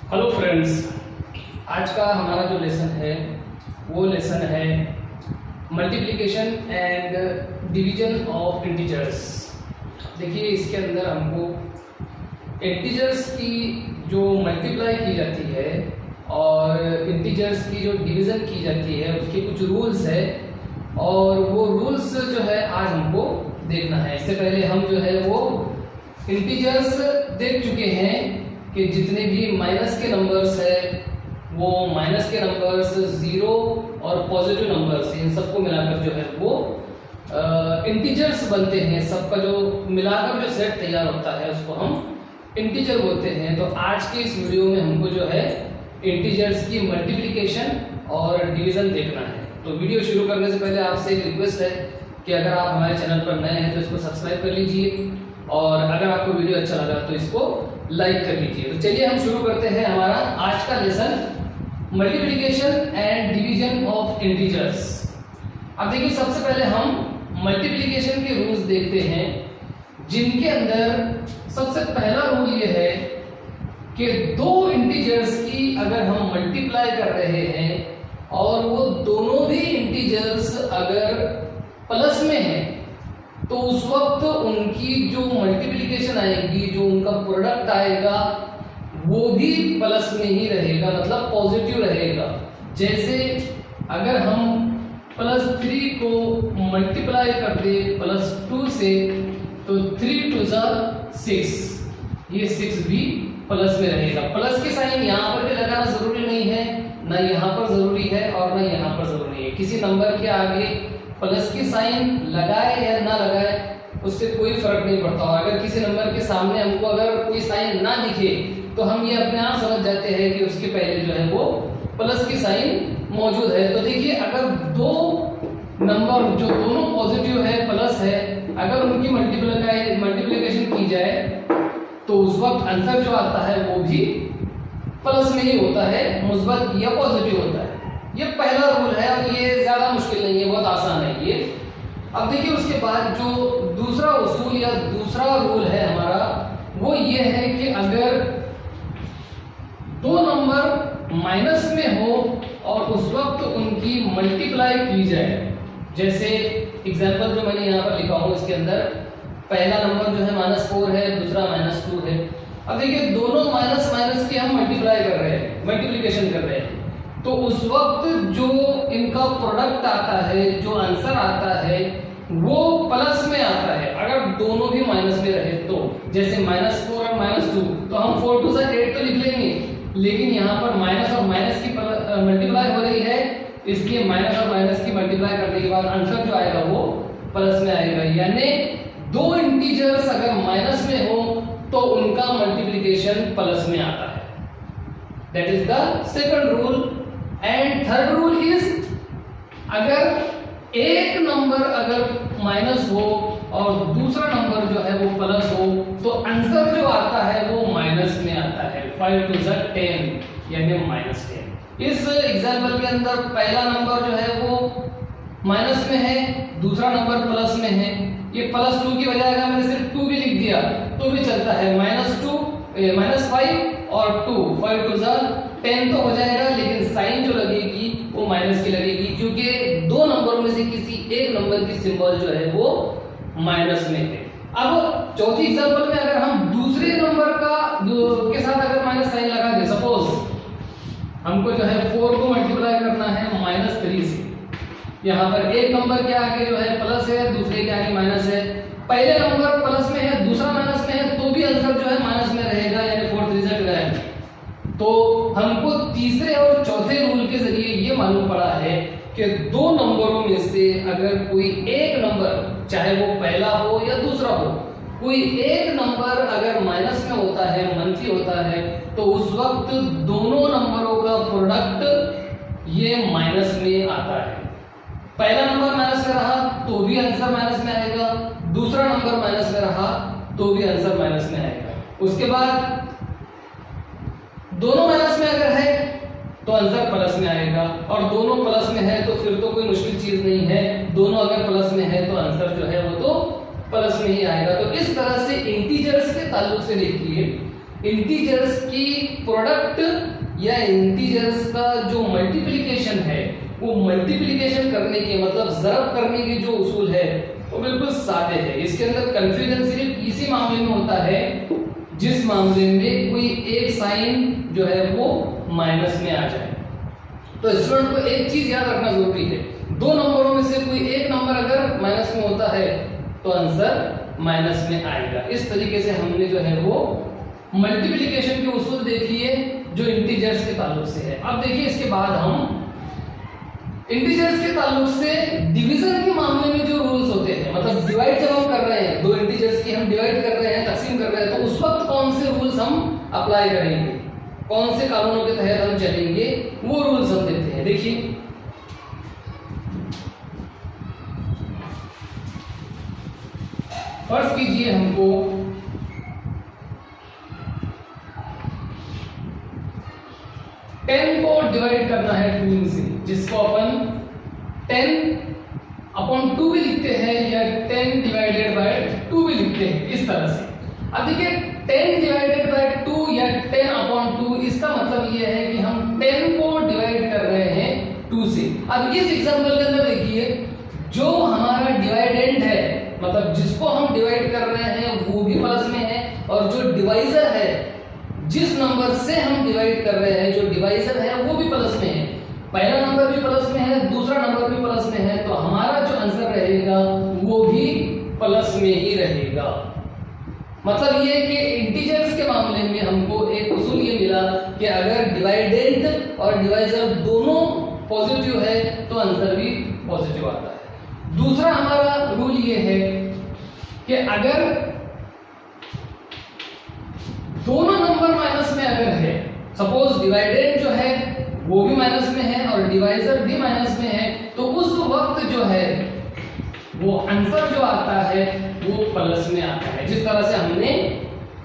Hello friends, आज का हमारा जो लेसन है वो लेसन है multiplication and division of integers. देखिए, इसके अंदर हमको इंटीजर्स की जो मल्टीप्लाई की जाती है और इंटीजर्स की जो डिवीज़न की जाती है उसके कुछ रूल्स है और वो रूल्स जो है आज हमको देखना है। इससे पहले हम जो है वो इंटीजर्स देख चुके हैं कि जितने भी माइनस के नंबर्स है वो माइनस के नंबर्स, जीरो और पॉजिटिव नंबर्स, इन सबको मिलाकर जो है वो इंटीजर्स बनते हैं। सबका जो मिलाकर जो सेट तैयार होता है उसको हम इंटीजर बोलते हैं। तो आज के इस वीडियो में हमको जो है इंटीजर्स की मल्टीप्लिकेशन और डिवीजन देखना है। तो वीडियो शुरू करने से पहले आपसे एक रिक्वेस्ट है कि अगर आप हमारे चैनल पर नए हैं तो इसको सब्सक्राइब कर लीजिए और अगर आपको वीडियो अच्छा लगा तो इसको लाइक कर लीजिए। तो चलिए हम शुरू करते हैं हमारा आज का lesson, multiplication and division of integers. अब देखिए, सबसे पहले हम मल्टीप्लिकेशन के रूल्स देखते हैं, जिनके अंदर सबसे पहला रूल ये है कि दो इंटीजर्स की अगर हम मल्टीप्लाई कर रहे हैं और वो दोनों भी इंटीजर्स अगर प्लस में है तो उस वक्त उनकी जो मल्टीप्लिकेशन आएगी, जो उनका प्रोडक्ट आएगा वो भी प्लस में ही रहेगा, मतलब पॉजिटिव रहेगा। जैसे अगर हम +3 को मल्टीप्लाई कर दे +2 से तो 3 2 6, ये 6 भी प्लस में रहेगा। प्लस के साइन यहाँ पर भी लगाना जरूरी नहीं है, ना यहाँ पर जरूरी है और ना यहाँ पर जरूरी है। किसी नंबर के आगे प्लस की साइन लगाए या ना लगाए उससे कोई फर्क नहीं पड़ता। और अगर किसी नंबर के सामने हमको अगर कोई साइन ना दिखे तो हम ये अपने आप समझ जाते हैं कि उसके पहले जो है वो प्लस की साइन मौजूद है। तो देखिए, अगर दो नंबर जो दोनों पॉजिटिव है, प्लस है, अगर उनकी मल्टीप्लिकेशन की जाए तो उस वक्त आंसर जो आता है वो भी प्लस में ही होता है, मुस्बत या पॉजिटिव होता है। ये पहला रूल है और ये ज्यादा मुश्किल नहीं है, बहुत आसान है ये। अब देखिए, उसके बाद जो दूसरा उसूल या दूसरा रूल है हमारा वो ये है कि अगर दो नंबर माइनस में हो और उस वक्त उनकी मल्टीप्लाई की जाए, जैसे एग्जांपल जो मैंने यहाँ पर लिखा हूँ इसके अंदर पहला नंबर जो है -4 है, दूसरा -2 है। अब देखिए, दोनों माइनस माइनस की हम मल्टीप्लाई कर रहे हैं, मल्टीप्लिकेशन कर रहे हैं, तो उस वक्त जो इनका प्रोडक्ट आता है, जो आंसर आता है वो प्लस में आता है अगर दोनों भी माइनस में रहे तो। जैसे -4 और -2 तो हम 4 2 8 तो लिख लेंगे, लेकिन यहाँ पर माइनस और माइनस की मल्टीप्लाई हो रही है, इसलिए माइनस और माइनस की मल्टीप्लाई करने के बाद आंसर जो आएगा वो प्लस में आएगा। यानी दो इंटीजर्स अगर माइनस में हो तो उनका मल्टीप्लिकेशन प्लस में आता है। That is the second rule. And third rule is, अगर एक नंबर अगर माइनस हो और दूसरा नंबर जो है वो प्लस हो तो आंसर जो आता है वो माइनस में आता है। 5 2 10 यानी -10। इस एग्जांपल के अंदर पहला नंबर जो है वो माइनस में है, दूसरा नंबर प्लस में है। ये +2 की बजाय अगर मैंने सिर्फ 2 भी लिख दिया तो भी चलता है। -5 और 2, 5 2 10 तो हो जाएगा, लेकिन साइन जो लगेगी वो माइनस की लगेगी, क्योंकि दो नंबरों में से किसी एक नंबर की सिंबल जो है वो माइनस में है। अब चौथी एग्जांपल में अगर हम दूसरे नंबर के साथ अगर माइनस साइन लगा दे, सपोज हमको जो है 4 को मल्टीप्लाई करना है -3 से। यहाँ पर एक नंबर के आगे जो है प्लस है, दूसरे के आगे माइनस है। पहले नंबर प्लस में है, दूसरा माइनस में है, तो भी आंसर जो है माइनस में रहेगा, यानी 4 3 12। तो हमको तीसरे और चौथे रूल के जरिए ये मालूम पड़ा है कि दो नंबरों में से अगर कोई एक नंबर, चाहे वो पहला हो या दूसरा हो, कोई एक नंबर अगर माइनस में होता है, मनफी होता है, तो उस वक्त दोनों नंबरों का प्रोडक्ट ये माइनस में आता है। पहला नंबर माइनस में रहा तो भी आंसर माइनस में आएगा, दूसरा नंबर माइनस में रहा तो भी आंसर माइनस में आएगा। उसके बाद दोनों माइनस में अगर है तो आंसर प्लस में आएगा, और दोनों प्लस में है तो फिर तो कोई मुश्किल चीज नहीं है, दोनों अगर प्लस में है तो आंसर जो है वो तो प्लस में ही आएगा। तो इस तरह से इंटीजर्स के ताल्लुक से देखिए, इंटीजर्स की प्रोडक्ट या इंटीजर्स का जो मल्टीप्लिकेशन है, वो मल्टीप्लिकेशन करने के मतलब ज़रब करने के जो उसूल है वो बिल्कुल सादे है। इसके अंदर कंफ्यूजन सिर्फ इसी मामले में होता है जिस मामले में कोई एक साइन जो है वो माइनस में आ जाए। तो स्टूडेंट को एक चीज याद रखना जरूरी है, दो नंबरों में से कोई एक नंबर अगर माइनस में होता है तो आंसर माइनस में आएगा। इस तरीके से हमने जो है वो मल्टीप्लिकेशन के उसूल देख लिए जो इंटीजर्स के ताल्लुक से है। अब देखिए इसके बाद हम इंटीजर्स के ताल्लुक से डिवीजन के मामले में जो रूल्स होते हैं, मतलब डिवाइड जब हम कर रहे हैं, दो इंटीजर्स की हम डिवाइड कर रहे हैं, तकसीम कर रहे हैं, तो उस वक्त कौन से रूल्स हम अप्लाई करेंगे, कौन से कानूनों के तहत हम चलेंगे, वो रूल्स हम देते हैं। देखिए फर्ज कीजिए हमको 10 को डिवाइड करना है 2 से, जिसको अपन 10/2 भी लिखते हैं या 10 डिवाइडेड बाय 2 भी लिखते हैं, इस तरह से। अब देखिए 10 डिवाइडेड बाय 2 या 10/2, इसका मतलब ये है कि हम 10 को डिवाइड कर रहे हैं 2 से। अब इस एग्जांपल के अंदर देखिए जो हमारा डिवाइडेंड है, मतलब जिसको हम डिवाइड कर रहे हैं वो भी प्लस में है, और जो डिवाइजर है, जिस नंबर से हम डिवाइड कर रहे हैं, जो डिवाइजर है वो भी प्लस में है। पहला नंबर भी प्लस में है, दूसरा नंबर भी प्लस में है, तो हमारा जो आंसर रहेगा वो भी प्लस में ही रहेगा। मतलब ये कि इंटीजर्स के मामले में हमको एक उसूल ये मिला कि अगर डिवाइडेंड और डिवाइजर दोनों पॉजिटिव है तो आंसर भी पॉजिटिव आता है। दूसरा हमारा रूल ये है कि अगर दोनों नंबर माइनस में अगर है, सपोज डिवाइडेंड जो है वो भी माइनस में है और डिवाइजर भी माइनस में है, तो उस वक्त जो है वो आंसर जो आता है वो प्लस में आता है। जिस तरह से हमने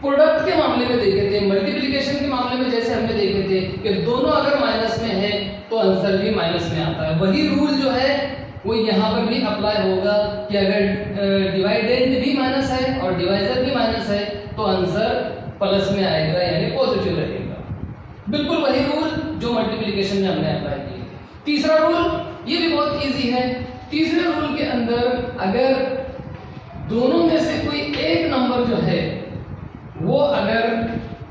प्रोडक्ट के मामले में देखे थे, मल्टीप्लिकेशन के मामले में जैसे हमने देखे थे कि दोनों अगर माइनस में है तो आंसर भी माइनस में आता है, वही रूल जो है वो यहाँ पर भी अप्लाई होगा कि अगर डिवाइडेंड भी माइनस है और डिवाइजर भी माइनस है तो आंसर प्लस में आएगा, यानी पॉजिटिव रहेगा। बिल्कुल वही रूल जो मल्टीप्लिकेशन में हमने अप्लाई किए। तीसरा रूल ये भी बहुत इजी है। तीसरे रूल के अंदर अगर दोनों में से कोई एक नंबर जो है वो अगर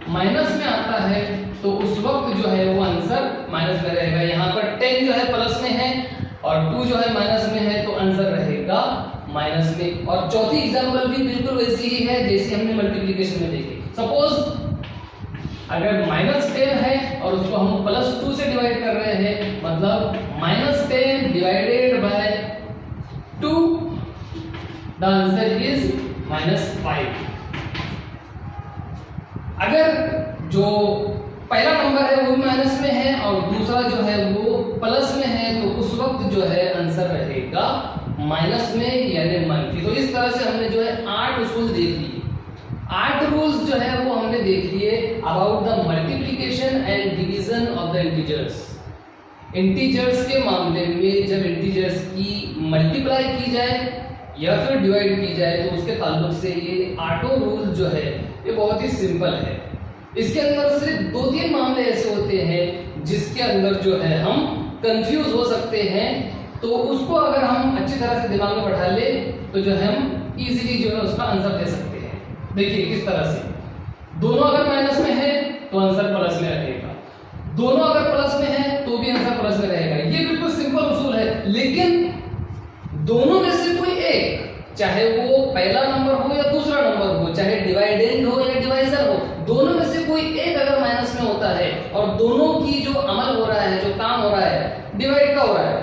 माइनस में आता है तो उस वक्त जो है वो आंसर माइनस में रहेगा। यहाँ पर 10 जो है प्लस में है और 2 जो है माइनस में है, तो आंसर रहेगा माइनस में। और चौथी एग्जांपल भी बिल्कुल वैसी ही है जैसे हमने मल्टीप्लिकेशन में देखी। सपोज अगर -10 है और उसको हम +2 से डिवाइड कर रहे हैं, मतलब -10 divided by 2, the answer is -5। अगर जो पहला नंबर है वो भी माइनस में है और दूसरा जो है वो प्लस में है, तो उस वक्त जो है आंसर रहेगा माइनस में यानी मंफी। तो इस तरह से हमने जो है 8 उसूल देख लिए, 8 रूल्स जो है वो हमने देख लिए about the multiplication and division of the integers. Integers के मामले में जब इंटीजर्स की मल्टीप्लाई की जाए या फिर डिवाइड की जाए तो उसके ताल्लुक से ये 8 रूल जो है ये बहुत ही सिंपल है। इसके अंदर सिर्फ 2-3 मामले ऐसे होते हैं जिसके अंदर जो है हम कंफ्यूज हो सकते हैं, तो उसको अगर हम अच्छी तरह से दिमाग में बैठा ले तो जो है हम इजीली जो है उसका आंसर दे सकते हैं। देखिए किस तरह से, दोनों अगर माइनस में है तो आंसर प्लस में रहेगा, दोनों अगर प्लस में है तो भी आंसर प्लस में रहेगा। ये बिल्कुल सिंपल उसूल है, लेकिन दोनों में से कोई एक, चाहे वो पहला नंबर हो या दूसरा नंबर हो, चाहे डिवाइडेंड हो या डिवाइजर हो, दोनों में से कोई एक अगर माइनस में होता है और दोनों की जो अमल हो रहा है, जो काम हो रहा है डिवाइड का हो रहा है,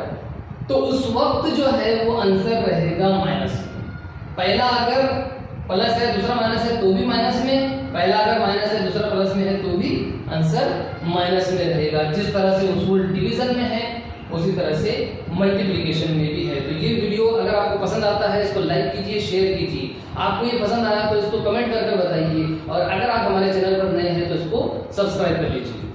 तो उस वक्त जो है वो आंसर रहेगा माइनस में। पहला अगर प्लस है दूसरा माइनस है तो भी माइनस में, पहला अगर माइनस है दूसरा प्लस में है तो भी आंसर माइनस में रहेगा। जिस तरह से उसूल डिवीजन में है उसी तरह से मल्टीप्लिकेशन में भी है। तो ये वीडियो अगर आपको पसंद आता है इसको लाइक कीजिए, शेयर कीजिए। आपको ये पसंद आया तो इसको कमेंट करके बताइए, और अगर आप हमारे चैनल पर नए हैं तो इसको सब्सक्राइब कर लीजिए।